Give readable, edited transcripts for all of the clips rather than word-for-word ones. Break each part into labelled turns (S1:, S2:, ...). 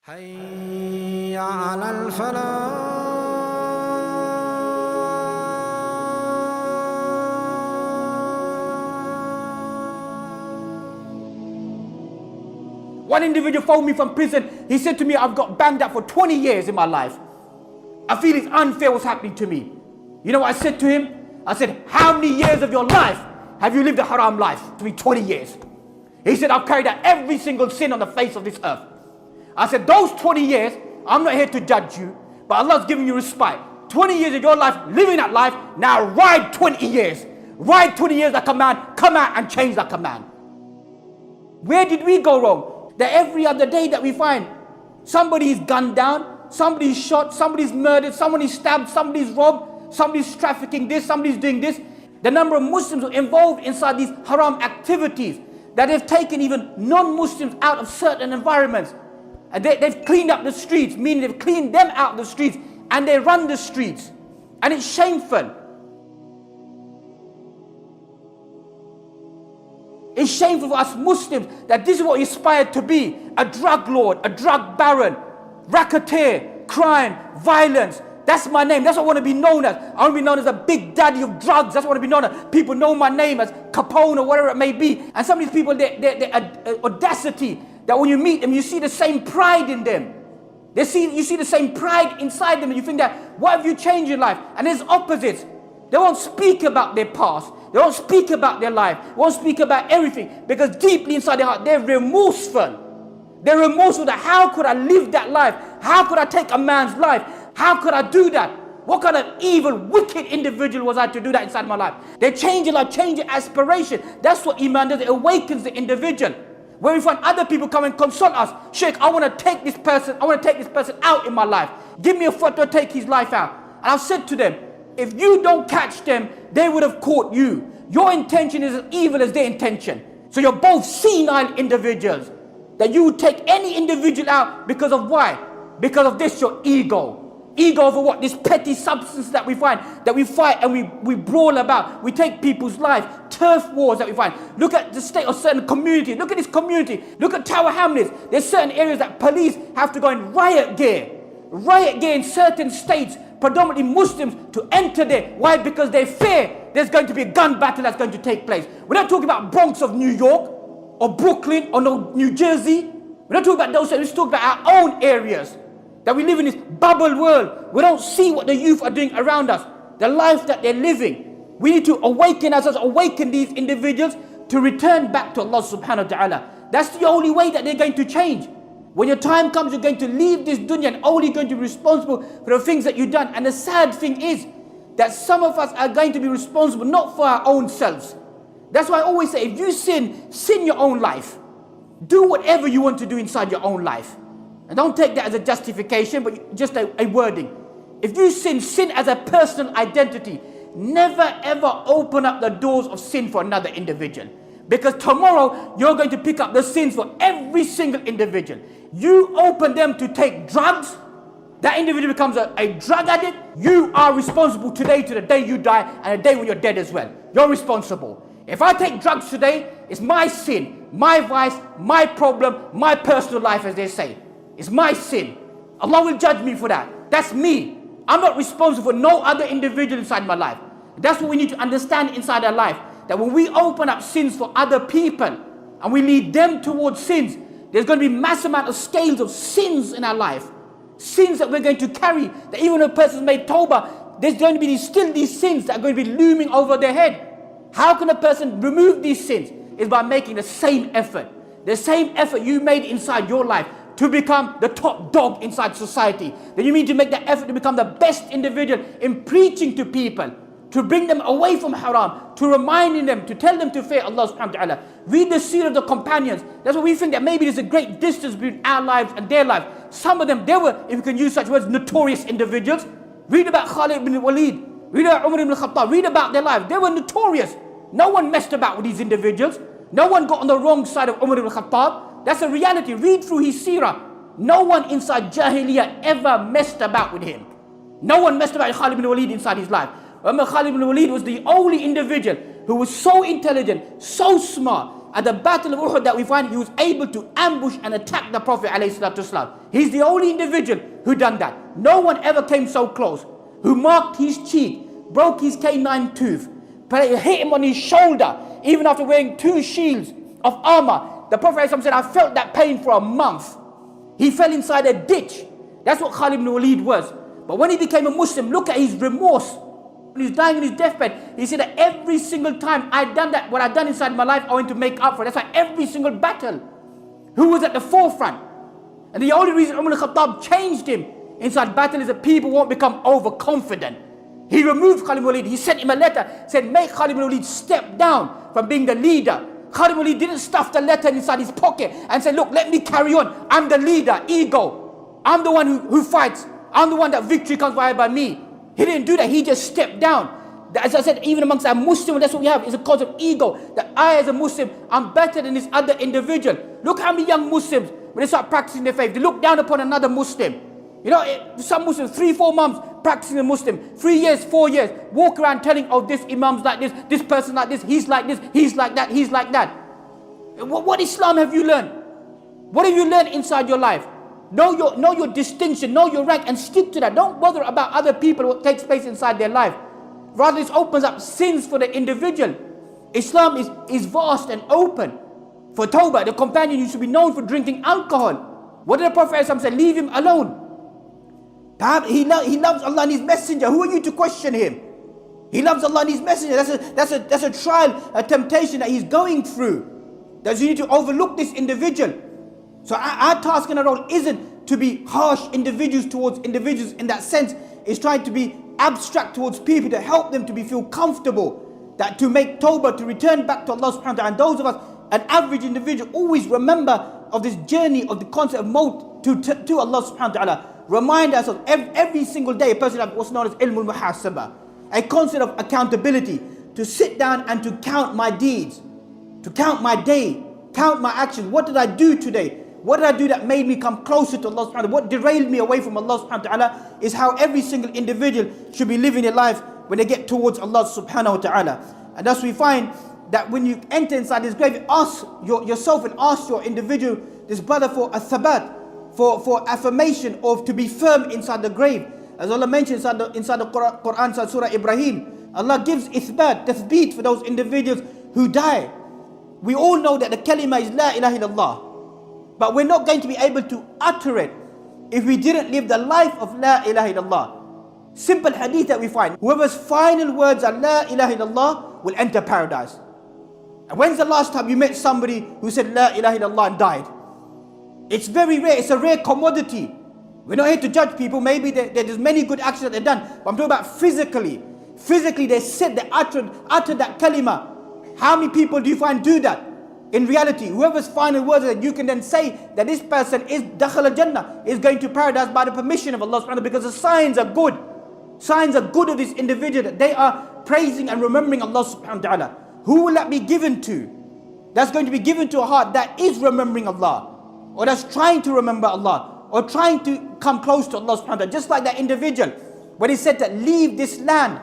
S1: حي على الفلاح.
S2: One individual phoned me from prison. He said to me, I've got banged up for 20 years in my life. I feel it's unfair what's happening to me. You know what I said to him? I said, how many years of your life have you lived a haram life? To me, 20 years. He said, I've carried out every single sin on the face of this earth. I said, those 20 years, I'm not here to judge you, but Allah's giving you respite. 20 years of your life, living that life, now ride 20 years. Ride 20 years like a man, come out and change like a man. Where did we go wrong? That every other day that we find, somebody is gunned down, somebody's shot, somebody's murdered, somebody's stabbed, somebody's robbed, somebody's trafficking this, somebody's doing this. The number of Muslims who are involved inside these haram activities, that have taken even non-Muslims out of certain environments. And they've cleaned up the streets, meaning they've cleaned them out of the streets, and they run the streets. And it's shameful. It's shameful for us Muslims that this is what we aspire to be. A drug lord, a drug baron, racketeer, crime, violence. That's my name. That's what I want to be known as. I want to be known as a big daddy of drugs. That's what I want to be known as. People know my name as Capone or whatever it may be. And some of these people, their audacity, that when you meet them, you see the same pride in them. You see the same pride inside them, and you think that, what have you changed in life? And there's opposites. They won't speak about their past. They won't speak about their life. They won't speak about everything, because deeply inside their heart, they're remorseful. They're remorseful that how could I live that life? How could I take a man's life? How could I do that? What kind of evil, wicked individual was I to do that inside my life? They change your life, change your aspiration. That's what Iman does. It awakens the individual. Where we find other people come and consult us. Sheikh, I want to take this person out in my life. Give me a fatwa to take his life out. And I've said to them, if you don't catch them, they would have caught you. Your intention is as evil as their intention. So you're both senile individuals. That you would take any individual out because of why? Because of this, your ego. Ego over what? This petty substance that we find, that we fight and we brawl about. We take people's life, turf wars that we find. Look at the state of certain communities. Look at this community. Look at Tower Hamlets. There's certain areas that police have to go in riot gear. Riot gear in certain states, predominantly Muslims, to enter there. Why? Because they fear there's going to be a gun battle that's going to take place. We're not talking about Bronx of New York, or Brooklyn, or New Jersey. We're not talking about those areas. We're talking about our own areas. That we live in this bubble world. We don't see what the youth are doing around us. The life that they're living. We need to awaken ourselves, awaken these individuals to return back to Allah subhanahu wa ta'ala. That's the only way that they're going to change. When your time comes, you're going to leave this dunya and only going to be responsible for the things that you've done. And the sad thing is that some of us are going to be responsible not for our own selves. That's why I always say, if you sin your own life. Do whatever you want to do inside your own life. And don't take that as a justification, but just a wording. If you sin as a personal identity. Never ever open up the doors of sin for another individual. Because tomorrow, you're going to pick up the sins for every single individual. You open them to take drugs, that individual becomes a drug addict. You are responsible today to the day you die and the day when you're dead as well. You're responsible. If I take drugs today, it's my sin, my vice, my problem, my personal life, as they say. It's my sin. Allah will judge me for that. That's me. I'm not responsible for no other individual inside my life. That's what we need to understand inside our life. That when we open up sins for other people and we lead them towards sins, there's going to be mass amount of scales of sins in our life. Sins that we're going to carry. That even when a person's made tawbah, there's going to be still these sins that are going to be looming over their head. How can a person remove these sins? Is by making the same effort. The same effort you made inside your life to become the top dog inside society. Then you need to make that effort to become the best individual in preaching to people. To bring them away from haram. To reminding them, to tell them to fear Allah subhanahu wa ta'ala. Read the seerah of the companions. That's why we think that maybe there's a great distance between our lives and their lives. Some of them, they were, if you can use such words, notorious individuals. Read about Khalid ibn Walid. Read about Umar ibn Khattab. Read about their lives. They were notorious. No one messed about with these individuals. No one got on the wrong side of Umar ibn Khattab. That's a reality. Read through his seerah. No one inside Jahiliyyah ever messed about with him. No one messed about Khalid ibn Walid inside his life. Khalid ibn Walid was the only individual who was so intelligent, so smart, at the Battle of Uhud that we find he was able to ambush and attack the Prophet ﷺ. He's the only individual who done that. No one ever came so close. Who marked his cheek, broke his canine tooth, hit him on his shoulder, even after wearing 2 shields of armor. The Prophet ﷺ said, I felt that pain for a month. He fell inside a ditch. That's what Khalid ibn Walid was. But when he became a Muslim, look at his remorse. When he was dying on his deathbed, he said that every single time I'd done that, what I'd done inside my life, I went to make up for it. That's why every single battle, who was at the forefront? And the only reason Umar al-Khattab changed him inside battle is that people won't become overconfident. He removed Khalid ibn Walid. He sent him a letter, said, make Khalid ibn Walid step down from being the leader. Khalid ibn Walid didn't stuff the letter inside his pocket and say, look, let me carry on. I'm the leader, ego. I'm the one who fights. I'm the one that victory comes by me. He didn't do that. He just stepped down. As I said, even amongst our Muslims, that's what we have. It's a cause of ego. That I as a Muslim, I'm better than this other individual. Look how many young Muslims, when they start practicing their faith, they look down upon another Muslim. You know, some Muslims, 3-4 months practicing a Muslim, 3 years, 4 years, walk around telling, oh, this Imam's like this person like this, he's like this, he's like that, he's like that. What Islam have you learned? What have you learned inside your life? Know your distinction, know your rank, and stick to that. Don't bother about other people, what takes place inside their life. Rather, this opens up sins for the individual. Islam is vast and open. For Tawbah, the companion used to be known for drinking alcohol. What did the Prophet say? Leave him alone. Perhaps he loves Allah and His Messenger. Who are you to question him? He loves Allah and His Messenger. That's a trial, a temptation that he's going through. That you need to overlook this individual. So our task and our role isn't to be harsh individuals towards individuals in that sense. It's trying to be abstract towards people to help them to feel comfortable. That to make tawbah, to return back to Allah subhanahu wa ta'ala. And those of us, an average individual, always remember of this journey of the concept of maut to Allah subhanahu wa ta'ala. Remind ourselves every single day, a person has what's known as ilmul muhasabah, a concept of accountability, to sit down and to count my deeds, to count my day, count my actions. What did I do today? What did I do that made me come closer to Allah subhanahu wa ta'ala? What derailed me away from Allah subhanahu wa ta'ala is how every single individual should be living their life when they get towards Allah subhanahu wa ta'ala. And thus we find that when you enter inside this grave, ask yourself and ask your individual, this brother, for a thabat, for affirmation of to be firm inside the grave. As Allah mentions inside the Quran, inside Surah Ibrahim, Allah gives ithbat, tathbeet for those individuals who die. We all know that the kalima is la ilaha illallah. But we're not going to be able to utter it if we didn't live the life of la ilaha illallah. Simple hadith that we find. Whoever's final words are la ilaha illallah will enter paradise. And when's the last time you met somebody who said la ilaha illallah and died? It's very rare. It's a rare commodity. We're not here to judge people. Maybe there's many good actions that they've done. But I'm talking about physically. Physically they said, they uttered that kalima. How many people do you find do that? In reality, whoever's final words that you can then say that this person is dakhal al-jannah, is going to paradise by the permission of Allah subhanahu wa ta'ala, because the signs are good. Signs are good of this individual, that they are praising and remembering Allah subhanahu wa ta'ala. Who will that be given to? That's going to be given to a heart that is remembering Allah, or that's trying to remember Allah, or trying to come close to Allah subhanahu wa ta'ala. Just like that individual, when he said that leave this land,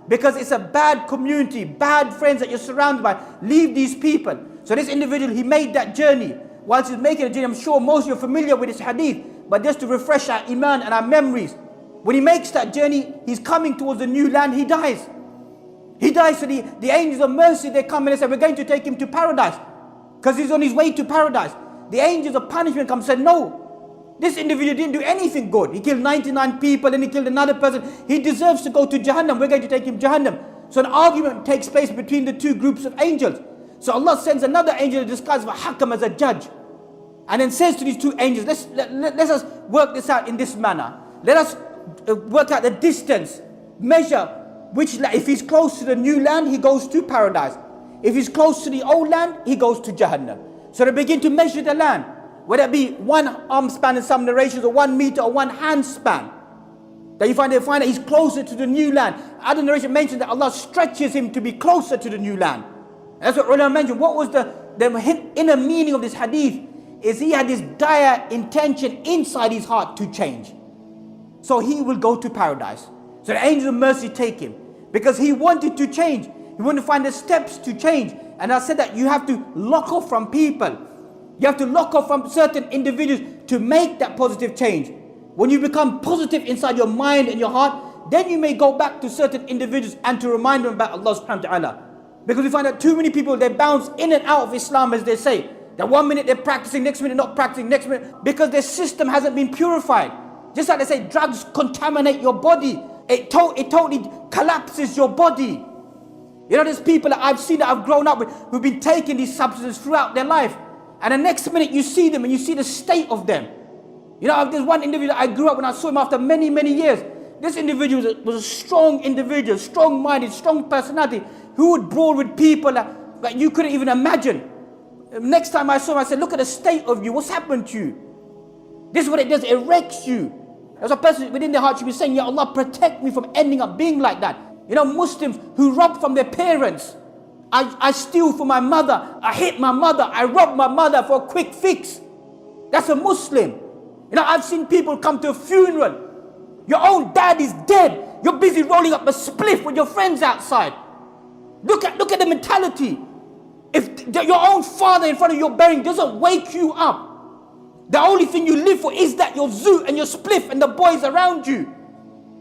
S2: because it's a bad community, bad friends that you're surrounded by, leave these people. So this individual, he made that journey. Whilst he's making the journey, I'm sure most of you are familiar with this hadith, but just to refresh our iman and our memories, when he makes that journey, he's coming towards the new land, he dies. He dies, so the angels of mercy, they come and they say, we're going to take him to paradise, because he's on his way to paradise. The angels of punishment come and say, no, this individual didn't do anything good. He killed 99 people and he killed another person. He deserves to go to Jahannam. We're going to take him to Jahannam. So an argument takes place between the two groups of angels. So Allah sends another angel disguised as a hakam, as a judge, and then says to these two angels, let us work this out in this manner. Let us work out the distance, measure which, if he's close to the new land, he goes to paradise. If he's close to the old land, he goes to Jahannam. So they begin to measure the land, whether it be 1 arm span in some narrations, or 1 meter, or 1 hand span. That they find that he's closer to the new land. Other narration mentions that Allah stretches him to be closer to the new land. That's what ulama mentioned. What was the inner meaning of this hadith? Is he had this dire intention inside his heart to change. So he will go to paradise. So the angels of mercy take him, because he wanted to change. You want to find the steps to change. And I said that you have to lock off from people. You have to lock off from certain individuals to make that positive change. When you become positive inside your mind and your heart, then you may go back to certain individuals and to remind them about Allah subhanahu wa ta'ala. Because we find that too many people, they bounce in and out of Islam, as they say. That 1 minute they're practicing, next minute not practicing, next minute, because their system hasn't been purified. Just like they say, drugs contaminate your body. It totally collapses your body. You know, there's people that I've seen that I've grown up with who've been taking these substances throughout their life. And the next minute you see them and you see the state of them. You know, there's one individual that I grew up when I saw him after many, many years. This individual was a strong individual, strong-minded, strong personality, who would brawl with people that you couldn't even imagine. Next time I saw him, I said, look at the state of you. What's happened to you? This is what it does. It wrecks you. As a person within their heart should be saying, Ya Allah, protect me from ending up being like that. You know, Muslims who rob from their parents. I steal from my mother. I hit my mother. I rob my mother for a quick fix. That's a Muslim. You know, I've seen people come to a funeral. Your own dad is dead. You're busy rolling up a spliff with your friends outside. Look at the mentality. If your own father in front of your burying doesn't wake you up, the only thing you live for is that your zoo and your spliff and the boys around you.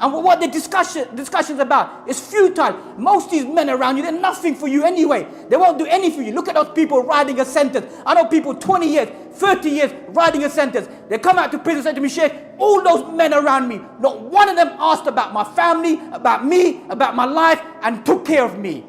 S2: And what the discussion's about is futile. Most of these men around you, they're nothing for you anyway. They won't do anything for you. Look at those people riding a sentence. I know people 20 years, 30 years riding a sentence. They come out to prison and say to me, Sheikh, all those men around me, not one of them asked about my family, about me, about my life, and took care of me.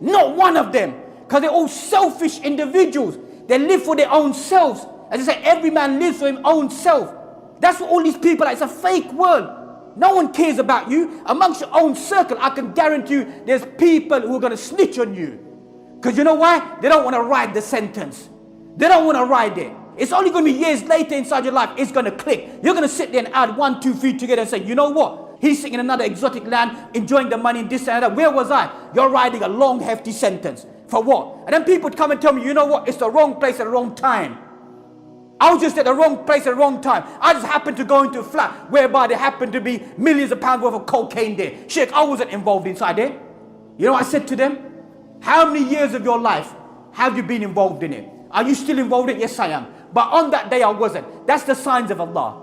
S2: Not one of them. Because they're all selfish individuals. They live for their own selves. As I say, every man lives for his own self. That's what all these people are. It's a fake world. No one cares about you. Amongst your own circle, I can guarantee you there's people who are going to snitch on you. Because you know why? They don't want to ride the sentence. They don't want to ride it. It's only going to be years later inside your life, it's going to click. You're going to sit there and add 1, 2, 3 together and say, you know what? He's sitting in another exotic land, enjoying the money and this and that. Where was I? You're riding a long, hefty sentence. For what? And then people come and tell me, you know what? It's the wrong place at the wrong time. I was just at the wrong place at the wrong time. I just happened to go into a flat whereby there happened to be millions of pounds worth of cocaine there. Sheikh, I wasn't involved inside there. You know what I said to them? How many years of your life have you been involved in it? Are you still involved in it? Yes, I am. But on that day I wasn't. That's the signs of Allah.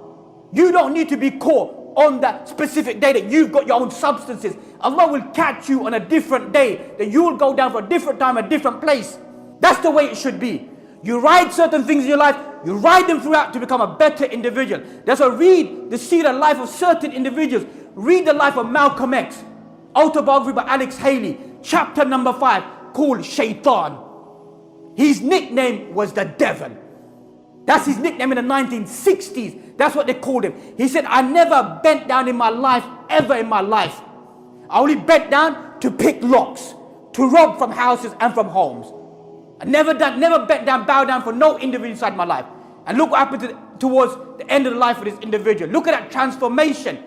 S2: You don't need to be caught on that specific day that you've got your own substances. Allah will catch you on a different day, that you will go down for a different time, a different place. That's the way it should be. You ride certain things in your life, you ride them throughout to become a better individual. That's why read the seerah life of certain individuals. Read the life of Malcolm X, autobiography by Alex Haley, chapter number 5, called Shaitan. His nickname was the devil. That's his nickname in the 1960s. That's what they called him. He said, I never bent down in my life, ever in my life. I only bent down to pick locks, to rob from houses and from homes. I never bent down, bow down for no individual inside my life. And look what happened towards the end of the life of this individual. Look at that transformation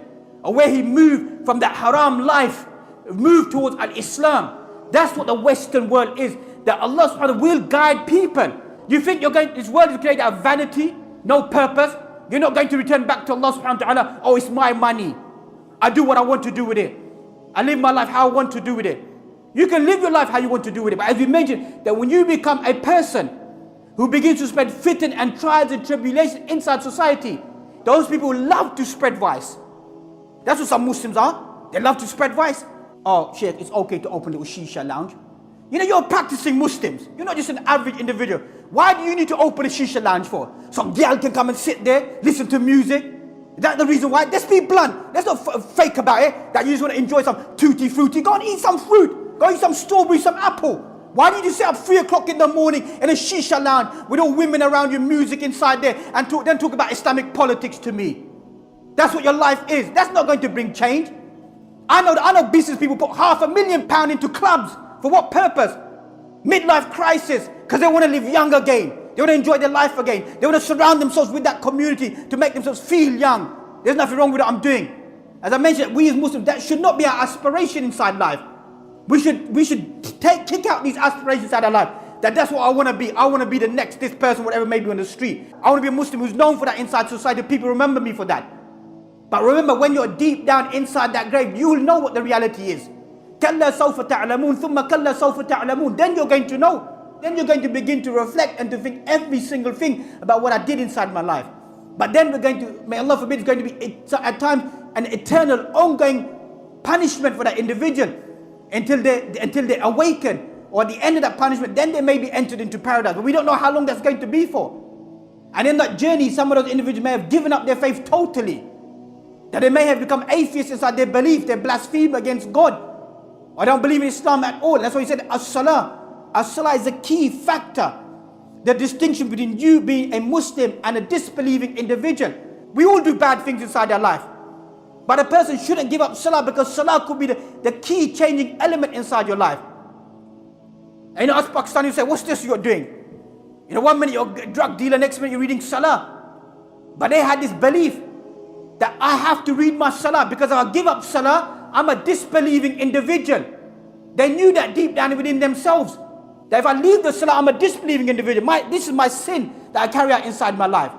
S2: of where he moved from that haram life, moved towards al-Islam. That's what the Western world is. That Allah subhanahu wa ta'ala will guide people. You think this world is created out of vanity, no purpose? You're not going to return back to Allah subhanahu wa ta'ala, oh, it's my money. I do what I want to do with it. I live my life how I want to do with it. You can live your life how you want to do with it. But as we mentioned, that when you become a person who begins to spread fitan and trials and tribulations inside society, those people love to spread vice. That's what some Muslims are. They love to spread vice. Oh, Sheikh, it's okay to open a little shisha lounge. You know, you're practicing Muslims. You're not just an average individual. Why do you need to open a shisha lounge for? Some girl can come and sit there, listen to music. Is that the reason why? Let's be blunt. Let's not fake about it, that you just want to enjoy some tutti frutti. Go and eat some fruit. Go eat some strawberry, some apple. Why do you sit up 3 o'clock in the morning in a shisha lounge with all women around you, music inside there, and then talk about Islamic politics to me? That's what your life is. That's not going to bring change. I know business people put £500,000 into clubs. For what purpose? Midlife crisis, because they want to live young again. They want to enjoy their life again. They want to surround themselves with that community to make themselves feel young. There's nothing wrong with what I'm doing. As I mentioned, we as Muslims, that should not be our aspiration inside life. We should kick out these aspirations out of life. That's what I want to be. I want to be the next, this person, whatever may be on the street. I want to be a Muslim who's known for that inside society. People remember me for that. But remember, when you're deep down inside that grave, you will know what the reality is. كَلَّا سَوْفَ تَعْلَمُونَ ثُمَّ كَلَّا سَوْفَ تَعْلَمُونَ. Then you're going to know. Then you're going to begin to reflect and to think every single thing about what I did inside my life. But then we're going to, may Allah forbid, it's going to be at times an eternal, ongoing punishment for that individual until they awaken, or at the end of that punishment, then they may be entered into paradise. But we don't know how long that's going to be for. And in that journey, some of those individuals may have given up their faith totally. That they may have become atheists inside their belief, they blaspheme against God, or don't believe in Islam at all. That's why he said, as-salah. As-salah is a key factor. The distinction between you being a Muslim and a disbelieving individual. We all do bad things inside our life. But a person shouldn't give up salah, because salah could be the key changing element inside your life. And us Pakistanis say, what's this you're doing? 1 minute you're a drug dealer, next minute you're reading salah. But they had this belief that I have to read my salah, because if I give up salah, I'm a disbelieving individual. They knew that deep down within themselves. That if I leave the salah, I'm a disbelieving individual. This is my sin that I carry out inside my life.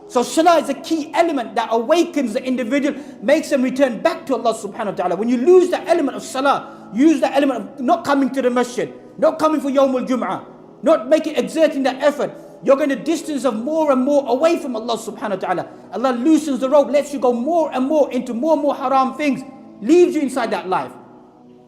S2: So salah is a key element that awakens the individual, makes them return back to Allah subhanahu wa ta'ala. When you lose the element of salah, use the element of not coming to the masjid, not coming for Yawmul Jum'ah, not exerting that effort, you're going to distance yourself more and more away from Allah subhanahu wa ta'ala. Allah loosens the rope, lets you go more and more into more and more haram things, leaves you inside that life.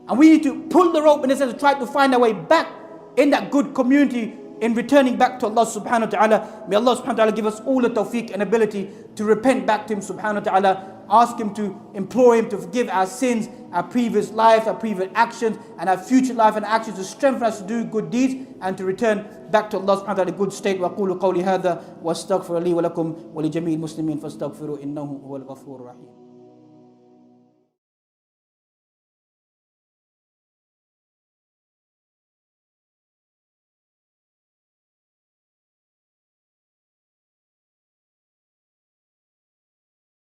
S2: And we need to pull the rope in a sense, try to find our way back in that good community, in returning back to Allah subhanahu wa ta'ala. May Allah subhanahu wa ta'ala give us all the tawfiq and ability to repent back to Him subhanahu wa ta'ala. Ask Him to, implore Him to forgive our sins, our previous life, our previous actions, and our future life and actions, to strengthen us to do good deeds and to return back to Allah subhanahu wa ta'ala in good state. وَأَقُولُ قَوْلِ هَذَا وَأَسْتَغْفِرُ لِي وَلَكُمْ وَلِجَمِيعِ الْمُسْلِمِينَ فَاسْتَغْفِرُوا إِنَّهُ هُوَ الْغَفُورُ الرَّحِيمُ.